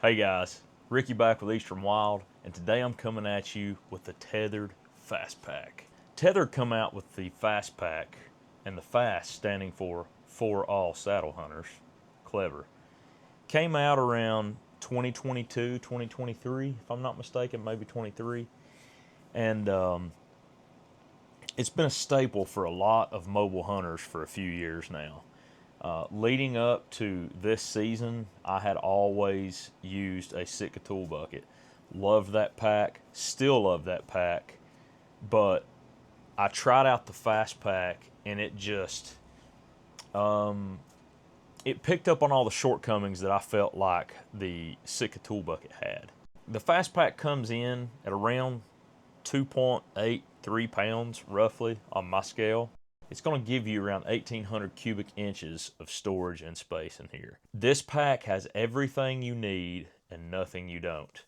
Hey guys, Ricky back with Eastern Wild, and today I'm coming at you with the Tethrd FAS Pack. Tethrd come out with the FAS Pack, and the FAS standing for All Saddle Hunters. Clever. Came out around 2022, 2023, if I'm not mistaken, maybe 23. And it's been a staple for a lot of mobile hunters for a few years now. Leading up to this season, I had always used a Sitka tool bucket. Loved that pack, still love that pack, but I tried out the FAS pack and it just, it picked up on all the shortcomings that I felt like the Sitka tool bucket had. The FAS pack comes in at around 2.83 pounds roughly on my scale. It's going to give you around 1,800 cubic inches of storage and space in here. This pack has everything you need and nothing you don't.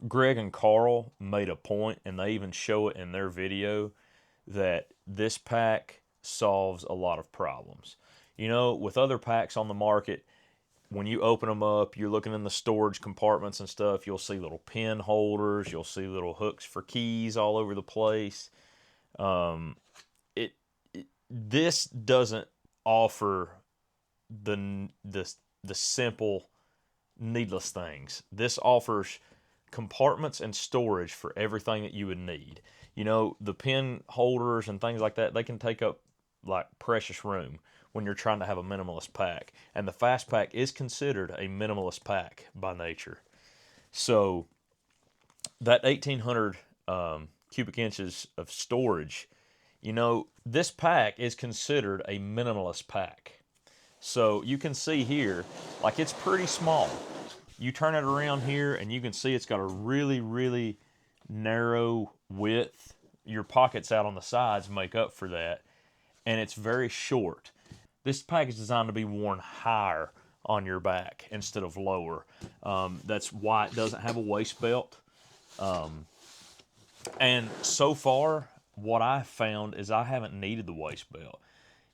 Greg and Carl made a point, and they even show it in their video, that this pack solves a lot of problems. You know, with other packs on the market, when you open them up, you're looking in the storage compartments and stuff, you'll see little pen holders, you'll see little hooks for keys all over the place. This doesn't offer the simple, needless things. This offers compartments and storage for everything that you would need. You know, the pen holders and things like that, they can take up like precious room when you're trying to have a minimalist pack. And the FAS pack is considered a minimalist pack by nature. So that 1,800 cubic inches of storage, you know, this pack is considered a minimalist pack. So you can see here, like, it's pretty small. You turn it around here and you can see it's got a really, really narrow width. Your pockets out on the sides make up for that. And it's very short. This pack is designed to be worn higher on your back instead of lower. That's why it doesn't have a waist belt. And so far, what I found is I haven't needed the waist belt.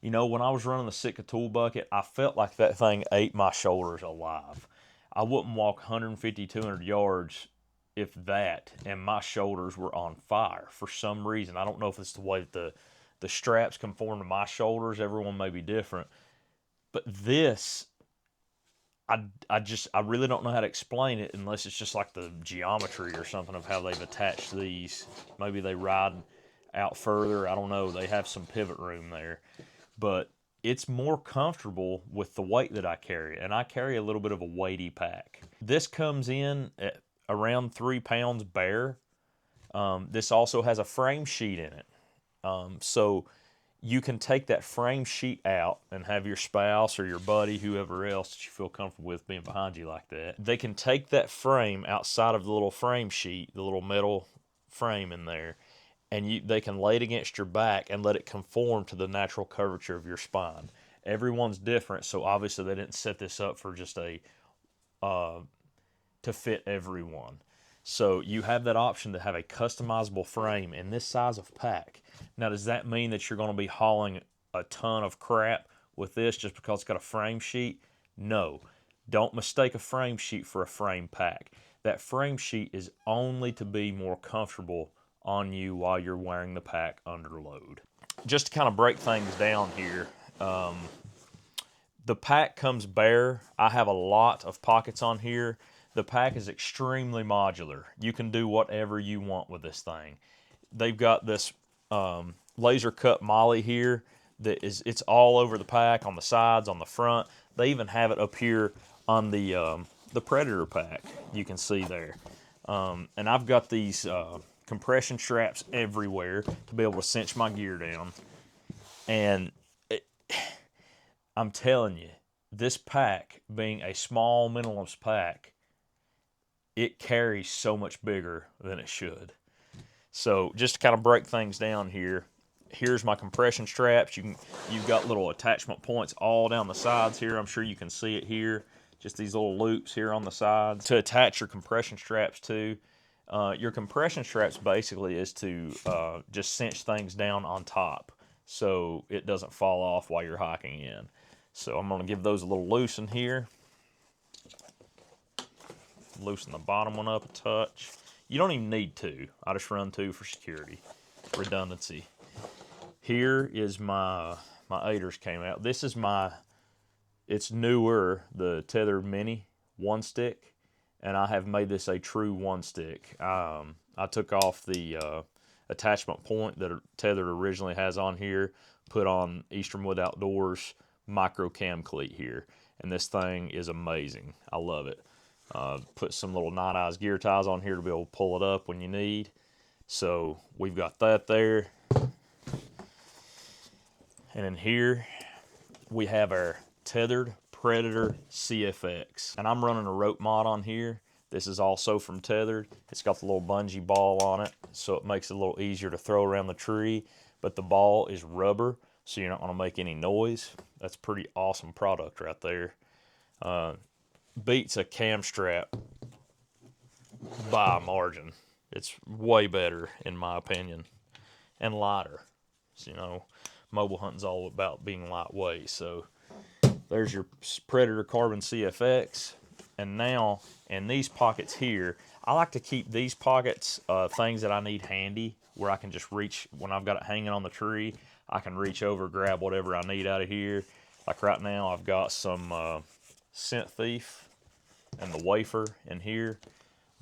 You know, when I was running the Sitka tool bucket, I felt like that thing ate my shoulders alive. I wouldn't walk 150, 200 yards, if that, and my shoulders were on fire for some reason. I don't know if it's the way that the straps conform to my shoulders. Everyone may be different. But this, I really don't know how to explain it unless it's just like the geometry or something of how they've attached these. Maybe they ride out further. I don't know. They have some pivot room there. But it's more comfortable with the weight that I carry. And I carry a little bit of a weighty pack. This comes in at around 3 pounds bare. This also has a frame sheet in it. So you can take that frame sheet out and have your spouse or your buddy, whoever else that you feel comfortable with being behind you like that. They can take that frame outside of the little frame sheet, the little metal frame in there, and they can lay it against your back and let it conform to the natural curvature of your spine. Everyone's different, so obviously they didn't set this up for just to fit everyone. So you have that option to have a customizable frame in this size of pack. Now, does that mean that you're going to be hauling a ton of crap with this just because it's got a frame sheet? No. Don't mistake a frame sheet for a frame pack. That frame sheet is only to be more comfortable on you while you're wearing the pack under load. Just to kind of break things down here, the pack comes bare. I have a lot of pockets on here. The pack is extremely modular. You can do whatever you want with this thing. They've got this laser cut molly here that it's all over the pack, on the sides, on the front. They even have it up here on the Predator pack. You can see there. And I've got these compression straps everywhere to be able to cinch my gear down. And I'm telling you, this pack, being a small minimalist pack, it carries so much bigger than it should. So just to kind of break things down here, here's my compression straps. You've got little attachment points all down the sides here. I'm sure you can see it here. Just these little loops here on the sides to attach your compression straps to. Your compression straps basically is to just cinch things down on top so it doesn't fall off while you're hiking in. So I'm going to give those a little loosen here. loosen the bottom one up a touch. You don't even need two. I just run two for security, redundancy. Here is my aiders came out. This is it's newer, the Tethrd Mini 1-stick, and I have made this a true 1-stick. I took off the attachment point that Tethrd originally has on here, put on Eastern Wood Outdoors micro cam cleat here, and this thing is amazing. I love it. Put some little Night Eyes gear ties on here to be able to pull it up when you need. So we've got that there. And in here, we have our Tethrd Predator CFX. And I'm running a rope mod on here. This is also from Tethrd. It's got the little bungee ball on it, so it makes it a little easier to throw around the tree. But the ball is rubber, so you're not going to make any noise. That's a pretty awesome product right there. Beats a cam strap by a margin. It's way better, in my opinion, and lighter. So, you know, mobile hunting's all about being lightweight. So there's your Predator Carbon CFX. And now, in these pockets here, I like to keep these pockets things that I need handy, where I can just reach, when I've got it hanging on the tree, I can reach over, grab whatever I need out of here. Like right now, I've got some Scent Thief and the wafer in here.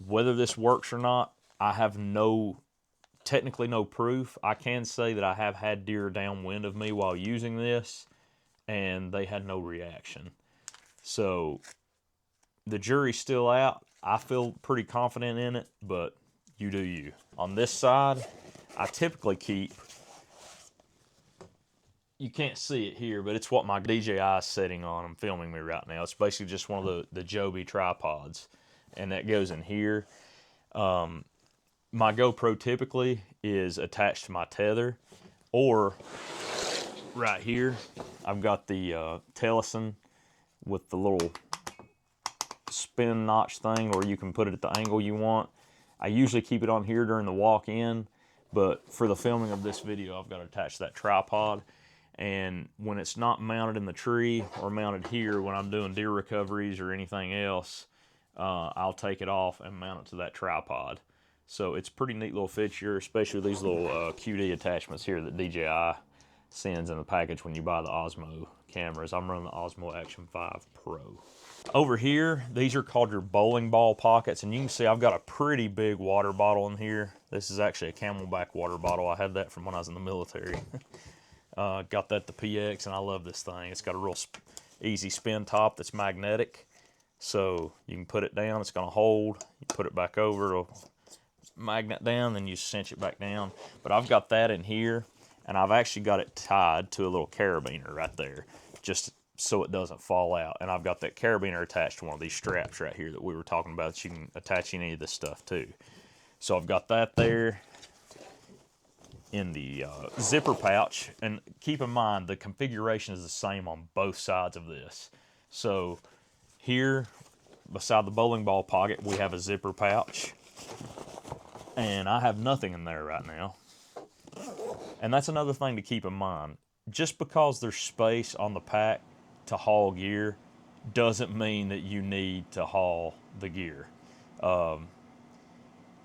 Whether this works or not, I have technically no proof. I can say that I have had deer downwind of me while using this, and they had no reaction. So the jury's still out. I feel pretty confident in it, but you do you. On this side, I typically keep, you can't see it here, but it's what my DJI is setting on. I'm filming me right now. It's basically just one of the Joby tripods, and that goes in here. My GoPro typically is attached to my tether, or right here, I've got the Tellison with the little spin notch thing, or you can put it at the angle you want. I usually keep it on here during the walk-in, but for the filming of this video, I've got to attach that tripod. And when it's not mounted in the tree or mounted here when I'm doing deer recoveries or anything else, I'll take it off and mount it to that tripod. So it's a pretty neat little feature, especially these little QD attachments here that DJI sends in the package when you buy the Osmo cameras. I'm running the Osmo Action 5 Pro. Over here, these are called your bowling ball pockets, and you can see I've got a pretty big water bottle in here. This is actually a Camelback water bottle. I had that from when I was in the military. Got that, the PX, and I love this thing. It's got a real easy spin top that's magnetic, so you can put it down, it's gonna hold. You put it back over, it'll magnet down, then you cinch it back down. But I've got that in here, and I've actually got it tied to a little carabiner right there, just so it doesn't fall out. And I've got that carabiner attached to one of these straps right here that we were talking about that you can attach any of this stuff to. So I've got that there in the zipper pouch, and keep in mind the configuration is the same on both sides of this. So here beside the bowling ball pocket we have a zipper pouch, and I have nothing in there right now. And that's another thing to keep in mind. Just because there's space on the pack to haul gear doesn't mean that you need to haul the gear.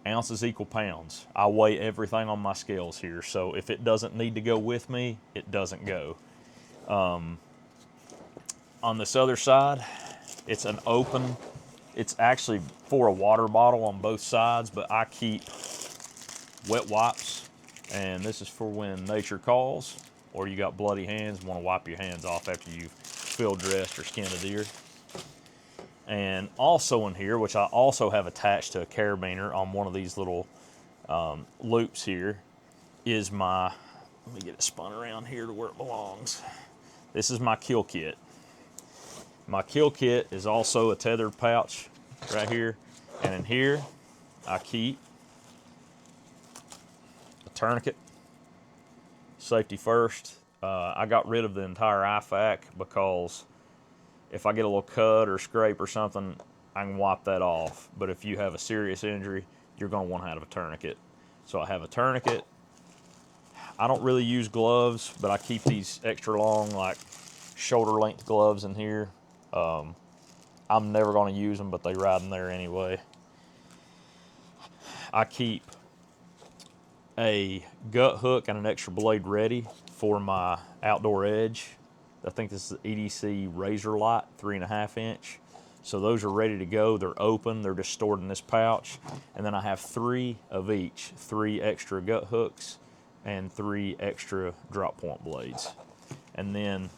Ounces equal pounds. I weigh everything on my scales here, so if it doesn't need to go with me, it doesn't go. On this other side, it's an open, it's actually for a water bottle on both sides, but I keep wet wipes, and this is for when nature calls, or you got bloody hands and want to wipe your hands off after you've field dressed or skinned a deer. And also in here, which I also have attached to a carabiner on one of these little loops here, is my, let me get it spun around here to where it belongs. This is my kill kit. My kill kit is also a tethered pouch right here. And in here, I keep a tourniquet, safety first. I got rid of the entire IFAK because if I get a little cut or scrape or something, I can wipe that off. But if you have a serious injury, you're going to want to have a tourniquet. So I have a tourniquet. I don't really use gloves, but I keep these extra long, like shoulder length gloves in here. I I'm never going to use them, but they ride in there anyway. I keep a gut hook and an extra blade ready for my outdoor edge. I think this is the EDC Razor Light 3.5 inch. So those are ready to go. They're open. They're just stored in this pouch. And then I have 3 of each, 3 extra gut hooks and 3 extra drop point blades. And then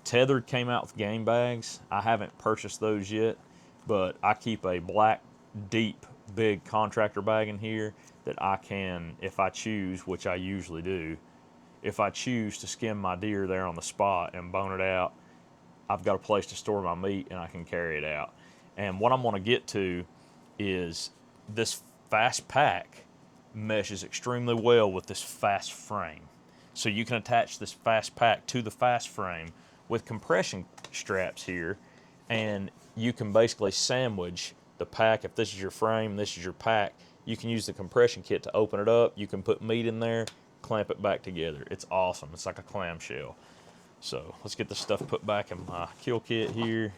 Tethrd came out with game bags. I haven't purchased those yet, but I keep a black, deep, big contractor bag in here that I can, if I choose, which I usually do, if I choose to skin my deer there on the spot and bone it out, I've got a place to store my meat and I can carry it out. And what I'm going to get to is this FAS pack meshes extremely well with this FAS frame. So you can attach this FAS pack to the FAS frame with compression straps here, and you can basically sandwich the pack. If this is your frame, this is your pack, you can use the compression kit to open it up. You can put meat in there, clamp it back together. It's awesome. It's like a clamshell. So let's get this stuff put back in my kill kit here.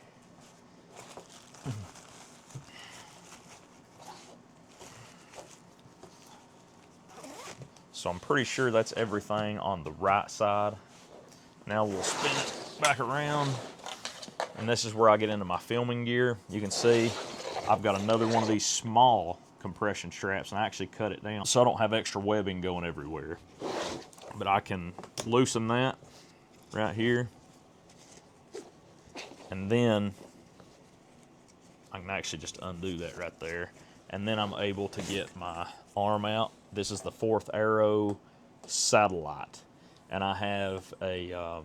So I'm pretty sure that's everything on the right side. Now we'll spin it back around, and this is where I get into my filming gear. You can see I've got another one of these small compression straps, and I actually cut it down so I don't have extra webbing going everywhere. But I can loosen that right here, and then I can actually just undo that right there, and then I'm able to get my arm out. This is the 4th Arrow satellite, and I have a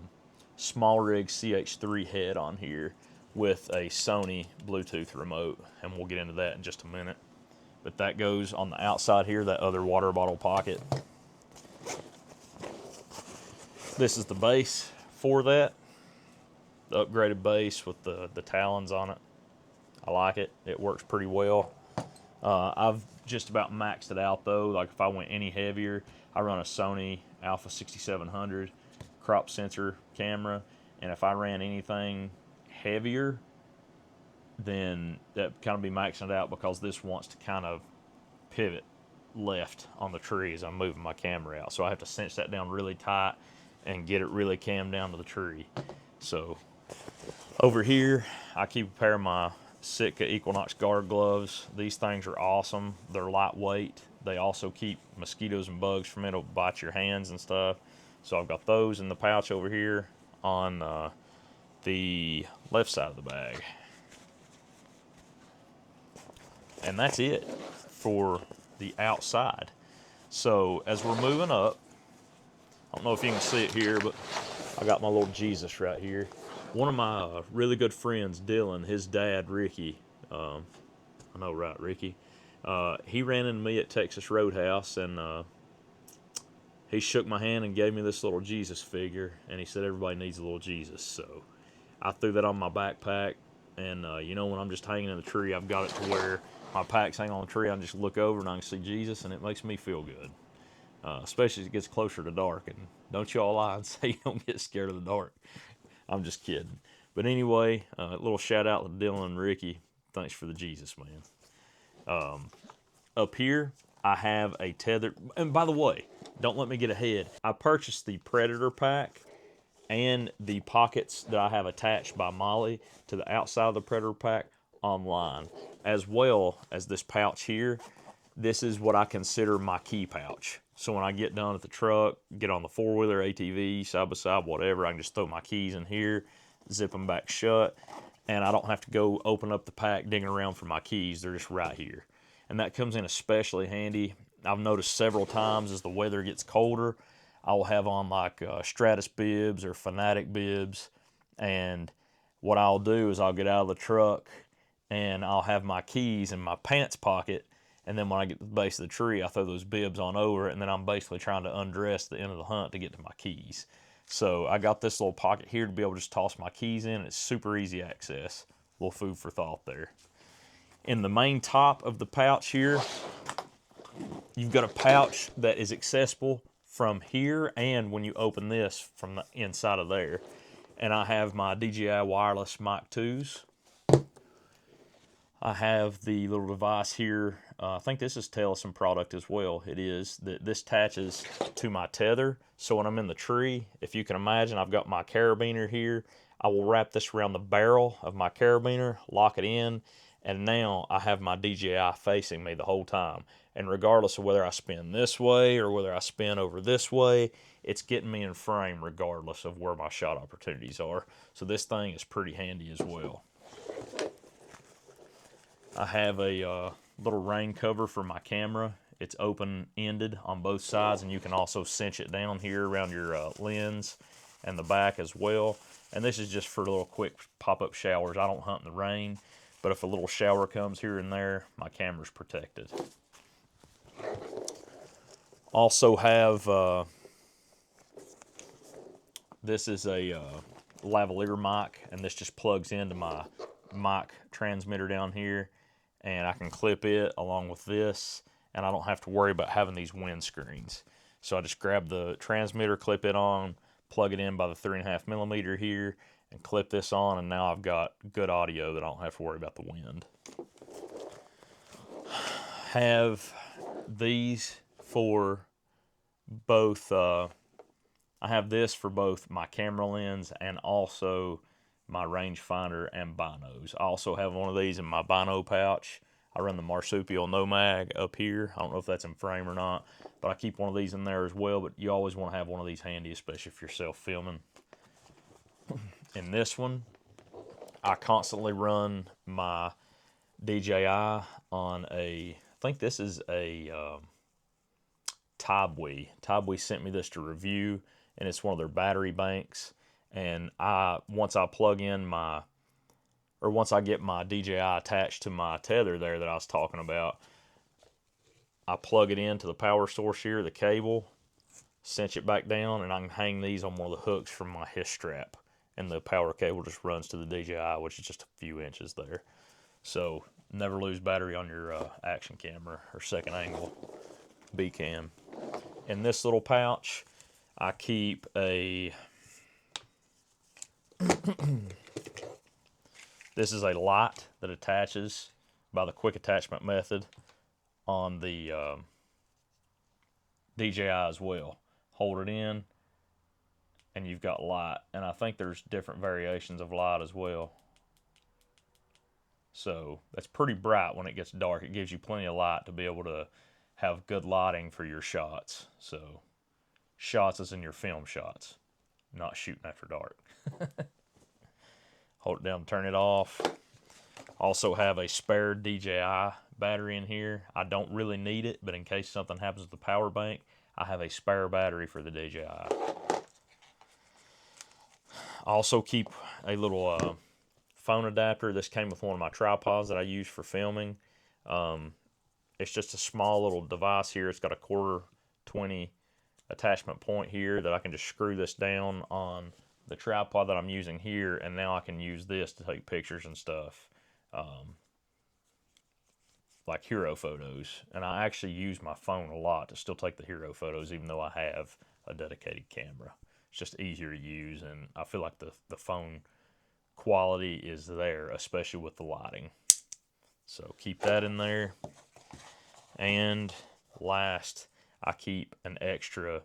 small rig CH3 head on here with a Sony Bluetooth remote, and we'll get into that in just a minute. But that goes on the outside here, that other water bottle pocket. This is the base for that, the upgraded base with the talons on it. I like it. It works pretty well. I've just about maxed it out though. Like if I went any heavier, I run a Sony Alpha 6700 crop sensor camera, and if I ran anything heavier, then that kind of be maxing it out, because this wants to kind of pivot left on the tree as I'm moving my camera out. So I have to cinch that down really tight and get it really cammed down to the tree. So over here, I keep a pair of my Sitka Equinox guard gloves. These things are awesome. They're lightweight. They also keep mosquitoes and bugs from it to bite your hands and stuff. So I've got those in the pouch over here on the left side of the bag. And that's it for the outside. So as we're moving up, I don't know if you can see it here, but I got my little Jesus right here. One of my really good friends, Dylan, his dad, Ricky, I know, right, Ricky, he ran into me at Texas Roadhouse, and he shook my hand and gave me this little Jesus figure, and he said everybody needs a little Jesus. So I threw that on my backpack, and you know, when I'm just hanging in the tree, I've got it to where my pack's hanging on the tree, I can just look over and I can see Jesus, and it makes me feel good, especially as it gets closer to dark. And don't you all lie and say you don't get scared of the dark. I'm just kidding. But anyway, a little shout out to Dylan and Ricky. Thanks for the Jesus, man. Up here, I have a Tethrd. And by the way, don't let me get ahead. I purchased the Predator pack and the pockets that I have attached by Molly to the outside of the Predator pack online, as well as this pouch here. This is what I consider my key pouch. So when I get done at the truck, get on the four-wheeler, ATV, side-by-side, whatever, I can just throw my keys in here, zip them back shut, and I don't have to go open up the pack, digging around for my keys. They're just right here. And that comes in especially handy. I've noticed several times as the weather gets colder, I will have on like Stratus bibs or Fanatic bibs, and what I'll do is I'll get out of the truck and I'll have my keys in my pants pocket, and then when I get to the base of the tree, I throw those bibs on over, and then I'm basically trying to undress the end of the hunt to get to my keys. So I got this little pocket here to be able to just toss my keys in. It's super easy access. A little food for thought there. In the main top of the pouch here, you've got a pouch that is accessible from here, and when you open this, from the inside of there. And I have my DJI wireless Mic 2s I have the little device here. I think this is Tellison product as well. It is. This attaches to my tether. So when I'm in the tree, if you can imagine, I've got my carabiner here. I will wrap this around the barrel of my carabiner, lock it in, and now I have my DJI facing me the whole time. And regardless of whether I spin this way or whether I spin over this way, it's getting me in frame regardless of where my shot opportunities are. So this thing is pretty handy as well. I have a little rain cover for my camera. It's open-ended on both sides, and you can also cinch it down here around your lens and the back as well. And this is just for little quick pop-up showers. I don't hunt in the rain, but if a little shower comes here and there, my camera's protected. Also have, this is a lavalier mic, and this just plugs into my mic transmitter down here, and I can clip it along with this, and I don't have to worry about having these wind screens. So I just grab the transmitter, clip it on, plug it in by the 3.5 millimeter here, and clip this on, and now I've got good audio that I don't have to worry about the wind. Have these for both, I have this for both my camera lens and also my rangefinder and binos. I also have one of these in my bino pouch. I run the Marsupial Nomad up here. I don't know if that's in frame or not, but I keep one of these in there as well. But you always want to have one of these handy, especially if you're self-filming. In this one, I constantly run my DJI on I think this is a Tybwee. Tybwee sent me this to review, and it's one of their battery banks. And once I get my DJI attached to my tether there that I was talking about, I plug it into the power source here, the cable, cinch it back down, and I can hang these on one of the hooks from my his strap. And the power cable just runs to the DJI, which is just a few inches there. So never lose battery on your action camera or second angle B cam. In this little pouch, I keep a this is a light that attaches by the quick attachment method on the DJI as well. Hold it in, and you've got light. And I think there's different variations of light as well. So that's pretty bright when it gets dark. It gives you plenty of light to be able to have good lighting for your shots. So shots as in your film shots, not shooting after dark. Hold it down, turn it off. Also have a spare DJI battery in here. I don't really need it, but in case something happens with the power bank, I have a spare battery for the DJI. I also keep a little phone adapter. This came with one of my tripods that I use for filming. It's just a small little device here. It's got a 1/4-20 attachment point here that I can just screw this down on the tripod that I'm using here, and now I can use this to take pictures and stuff, like hero photos. And I actually use my phone a lot to still take the hero photos, even though I have a dedicated camera. It's just easier to use, and I feel like the phone quality is there, especially with the lighting. So keep that in there. And last, I keep an extra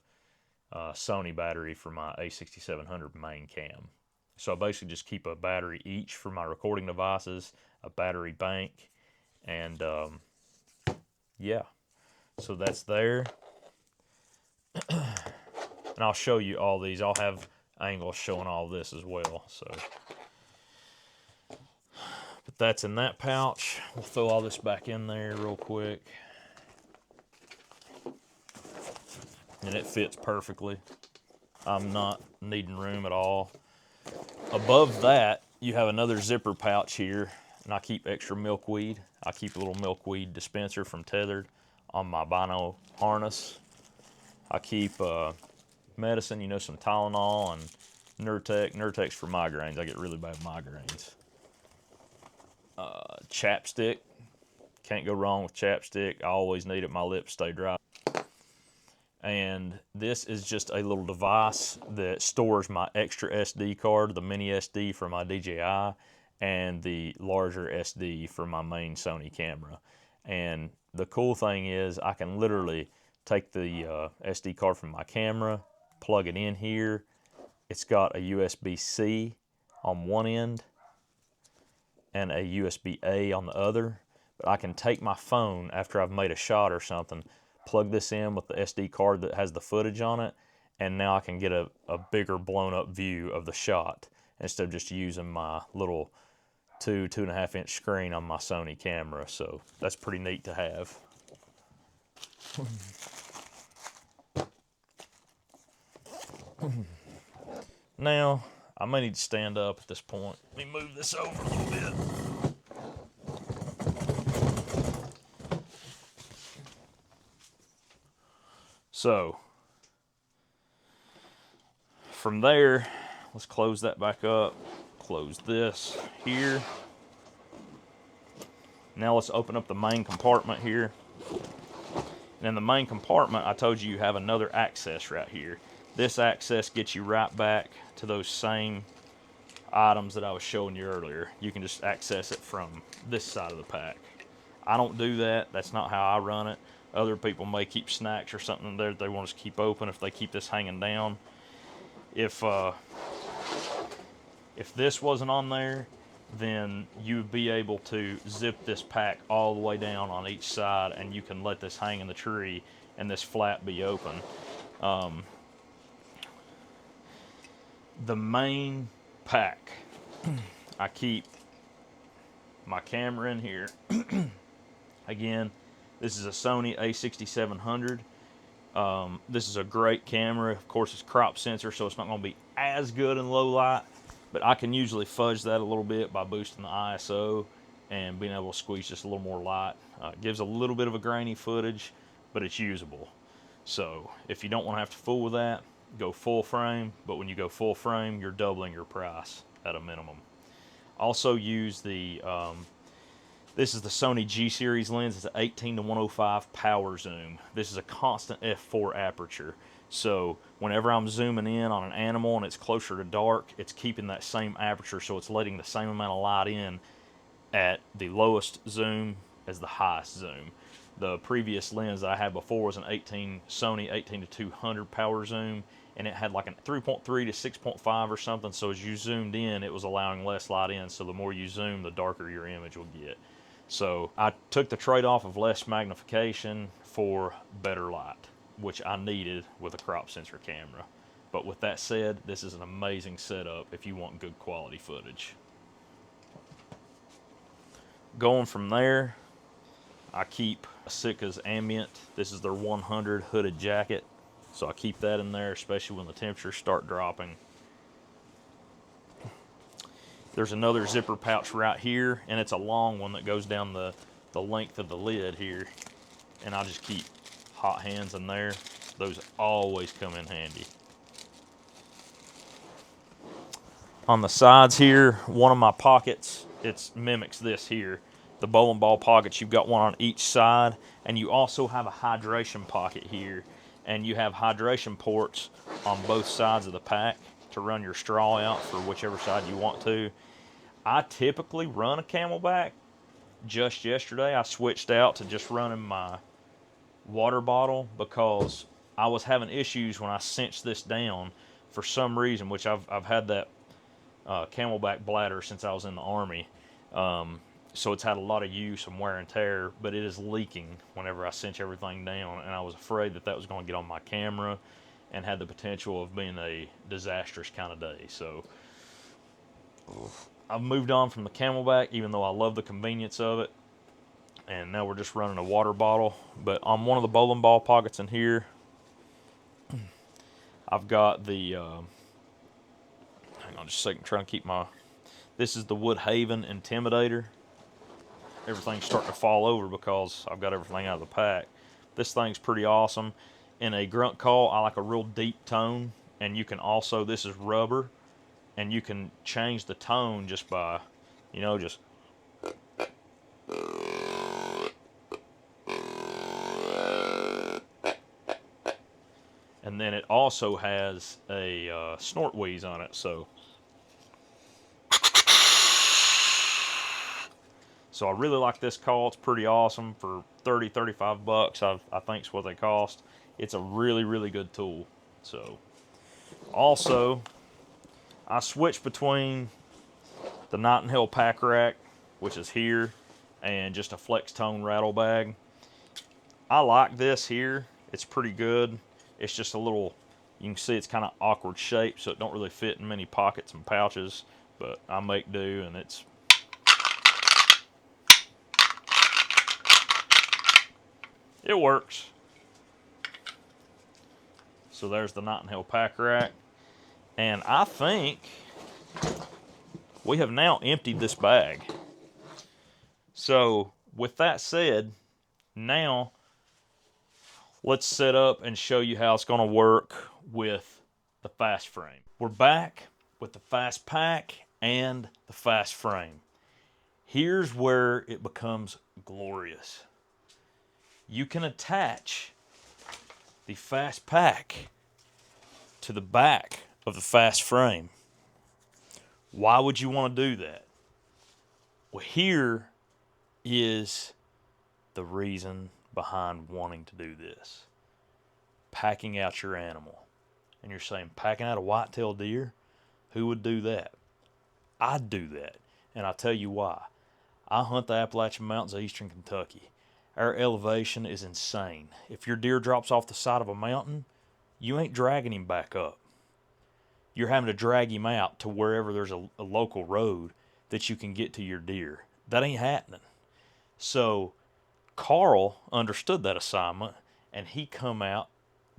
Sony battery for my A6700 main cam. So I basically just keep a battery each for my recording devices, a battery bank, and yeah, so that's there. And I'll show you all these. I'll have angles showing all this as well. So, but that's in that pouch. We'll throw all this back in there real quick. And it fits perfectly. I'm not needing room at all. Above that, you have another zipper pouch here, and I keep extra milkweed. I keep a little milkweed dispenser from Tethrd on my bino harness. I keep medicine, some Tylenol and Nurtec. Nurtec's for migraines. I get really bad migraines. Chapstick. Can't go wrong with chapstick. I always need it. My lips stay dry. And this is just a little device that stores my extra SD card, the mini SD for my DJI, and the larger SD for my main Sony camera. And the cool thing is I can literally take the SD card from my camera, plug it in here. It's got a USB-C on one end and a USB-A on the other. But I can take my phone after I've made a shot or something, plug this in with the SD card that has the footage on it, and now I can get a bigger blown up view of the shot instead of just using my little 2.5 inch screen on my Sony camera. So that's pretty neat to have. Now, I may need to stand up at this point. Let me move this over a little bit. So, from there, let's close that back up. Close this here. Now let's open up the main compartment here. And in the main compartment, I told you have another access right here. This access gets you right back to those same items that I was showing you earlier. You can just access it from this side of the pack. I don't do that. That's not how I run it. Other people may keep snacks or something there that they want to keep open if they keep this hanging down. If this wasn't on there, then you would be able to zip this pack all the way down on each side, and you can let this hang in the tree and this flap be open. The main pack, I keep my camera in here. Again, this is a Sony a6700. This is a great camera. Of course, it's crop sensor, so it's not going to be as good in low light, but I can usually fudge that a little bit by boosting the ISO and being able to squeeze just a little more light. It gives a little bit of a grainy footage, but it's usable. So if you don't want to have to fool with that, go full frame, but when you go full frame, you're doubling your price at a minimum. Also use the this is the Sony G series lens. It's an 18-105 power zoom. This is a constant f4 aperture. So whenever I'm zooming in on an animal and it's closer to dark, it's keeping that same aperture, so it's letting the same amount of light in at the lowest zoom as the highest zoom. The previous lens that I had before was an Sony 18-200 power zoom, and it had like a 3.3 to 6.5 or something, so as you zoomed in, it was allowing less light in, so the more you zoom, the darker your image will get. So I took the trade-off of less magnification for better light, which I needed with a crop sensor camera. But with that said, this is an amazing setup if you want good quality footage. Going from there, I keep Sika's Ambient. This is their 100 hooded jacket. So I keep that in there, especially when the temperatures start dropping. There's another zipper pouch right here, and it's a long one that goes down the length of the lid here. And I just keep hot hands in there. Those always come in handy. On the sides here, one of my pockets, it mimics this here. The bowling ball pockets, you've got one on each side, and you also have a hydration pocket here. And you have hydration ports on both sides of the pack to run your straw out for whichever side you want to. I typically run a Camelback. Just yesterday, I switched out to just running my water bottle because I was having issues when I cinched this down for some reason, which I've had that Camelback bladder since I was in the Army. So it's had a lot of use and wear and tear, but it is leaking whenever I cinch everything down, and I was afraid that was going to get on my camera and had the potential of being a disastrous kind of day. So I've moved on from the Camelback, even though I love the convenience of it, and now we're just running a water bottle. But on one of the bowling ball pockets in here, I've got the hang on just a second, trying to keep my, this is the Woodhaven Intimidator. Everything's starting to fall over because I've got everything out of the pack. This thing's pretty awesome. In a grunt call, I like a real deep tone, and you can also, this is rubber, and you can change the tone just by, you know, just and then it also has a snort wheeze on it, so So I really like this call. It's pretty awesome for 30, 35 bucks. I think is what they cost. It's a really, really good tool. So also, I switched between the Nightingale pack rack, which is here, and just a flex tone rattle bag. I like this here. It's pretty good. It's just a little, you can see it's kind of awkward shape, so it don't really fit in many pockets and pouches, but I make do, and it works. So there's the Nightingale pack rack. And I think we have now emptied this bag. So with that said, now let's set up and show you how it's going to work with the FAS frame. We're back with the FAS pack and the FAS frame. Here's where it becomes glorious. You can attach the FAS pack to the back of the FAS frame. Why would you want to do that? Well, here is the reason behind wanting to do this. Packing out your animal. And you're saying, packing out a whitetail deer? Who would do that? I'd do that. And I'll tell you why. I hunt the Appalachian Mountains of eastern Kentucky. Our elevation is insane. If your deer drops off the side of a mountain, you ain't dragging him back up. You're having to drag him out to wherever there's a local road that you can get to your deer. That ain't happening. So Carl understood that assignment, and he come out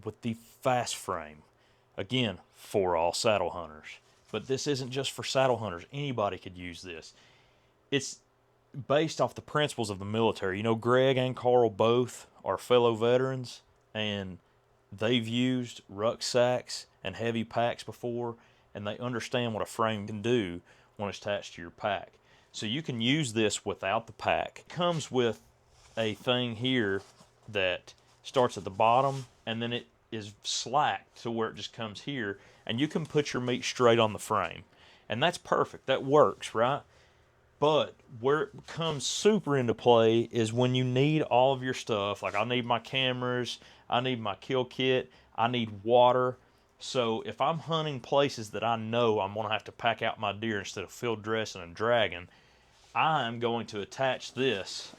with the FAS frame. Again, for all saddle hunters. But this isn't just for saddle hunters. Anybody could use this. It's based off the principles of the military. You know, Greg and Carl both are fellow veterans, and they've used rucksacks and heavy packs before, and they understand what a frame can do when it's attached to your pack. So you can use this without the pack. It comes with a thing here that starts at the bottom, and then it is slack to where it just comes here, and you can put your meat straight on the frame. And that's perfect. That works, right? But where it comes super into play is when you need all of your stuff. Like I need my cameras, I need my kill kit, I need water. So if I'm hunting places that I know I'm going to have to pack out my deer instead of field dressing and dragging, I'm going to attach this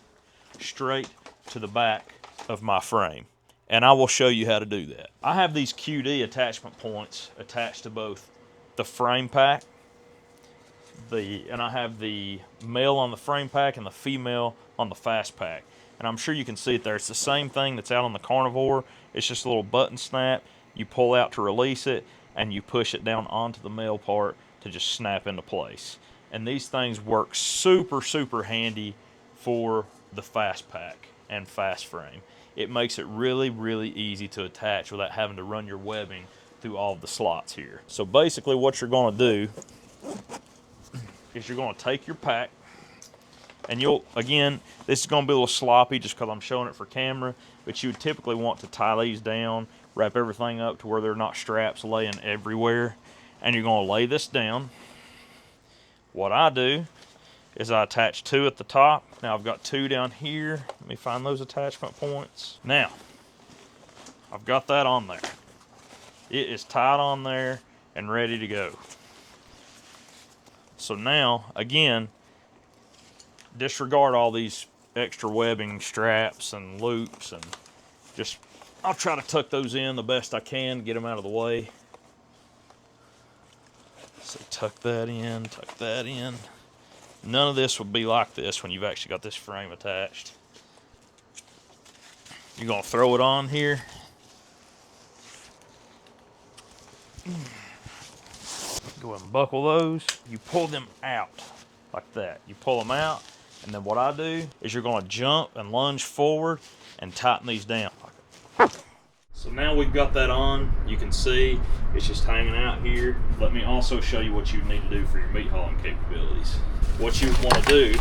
straight to the back of my frame. And I will show you how to do that. I have these QD attachment points attached to both the frame pack, and I have the male on the frame pack and the female on the FAS pack. And I'm sure you can see it there. It's the same thing that's out on the Carnivore. It's just a little button snap. You pull out to release it, and you push it down onto the male part to just snap into place. And these things work super, super handy for the FAS pack and FAS frame. It makes it really, really easy to attach without having to run your webbing through all of the slots here. So basically what you're going to do is you're going to take your pack, and you'll, again, this is going to be a little sloppy just because I'm showing it for camera, but you would typically want to tie these down, wrap everything up to where they're not straps laying everywhere, and you're going to lay this down. What I do is I attach two at the top. Now I've got two down here. Let me find those attachment points. Now, I've got that on there. It is tied on there and ready to go. So now, again, disregard all these extra webbing straps and loops, and just, I'll try to tuck those in the best I can, get them out of the way. So tuck that in, tuck that in. None of this would be like this when you've actually got this frame attached. You're going to throw it on here. Go ahead and buckle those. You pull them out like that. You pull them out, and then what I do is you're going to jump and lunge forward and tighten these down. So now we've got that on. You can see it's just hanging out here. Let me also show you what you need to do for your meat hauling capabilities. What you want to do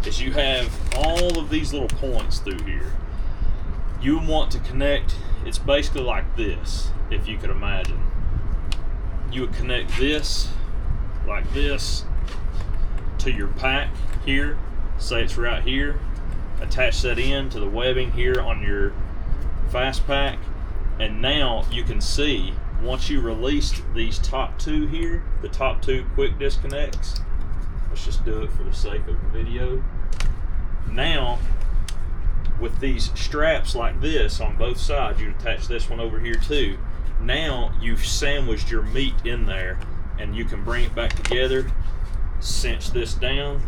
is you have all of these little points through here. You want to connect, it's basically like this, if you could imagine. You would connect this, like this, to your pack here, say it's right here, attach that in to the webbing here on your FAS pack, and now you can see once you released these top two here, the top two quick disconnects, let's just do it for the sake of the video. Now with these straps like this on both sides, you attach this one over here too. Now you've sandwiched your meat in there, and you can bring it back together, cinch this down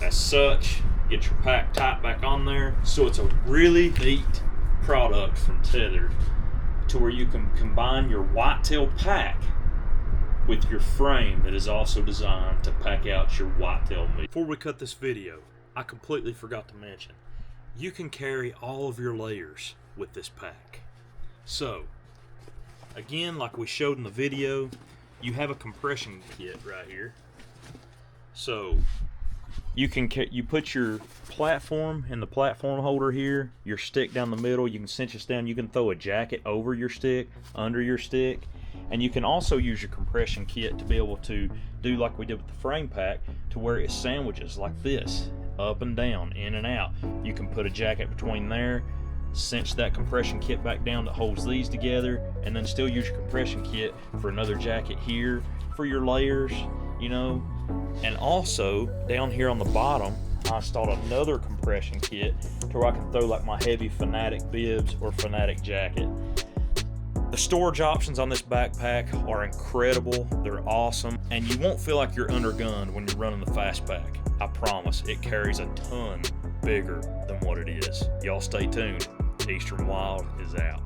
as such, get your pack tight back on there. So it's a really neat product from Tethrd, to where you can combine your whitetail pack with your frame that is also designed to pack out your whitetail meat. Before we cut this video, I completely forgot to mention, you can carry all of your layers with this pack. So again, like we showed in the video, you have a compression kit right here. So you put your platform in the platform holder here, your stick down the middle, you can cinch this down, you can throw a jacket over your stick, under your stick, and you can also use your compression kit to be able to do like we did with the frame pack, to where it sandwiches like this, up and down, in and out. You can put a jacket between there, cinch that compression kit back down that holds these together, and then still use your compression kit for another jacket here for your layers, you know. And also down here on the bottom, I installed another compression kit to where I can throw like my heavy Fanatic bibs or Fanatic jacket. The storage options on this backpack are incredible, they're awesome, and you won't feel like you're undergunned when you're running the FAS pack. I promise, it carries a ton bigger than what it is. Y'all stay tuned. Eastern Wild is out.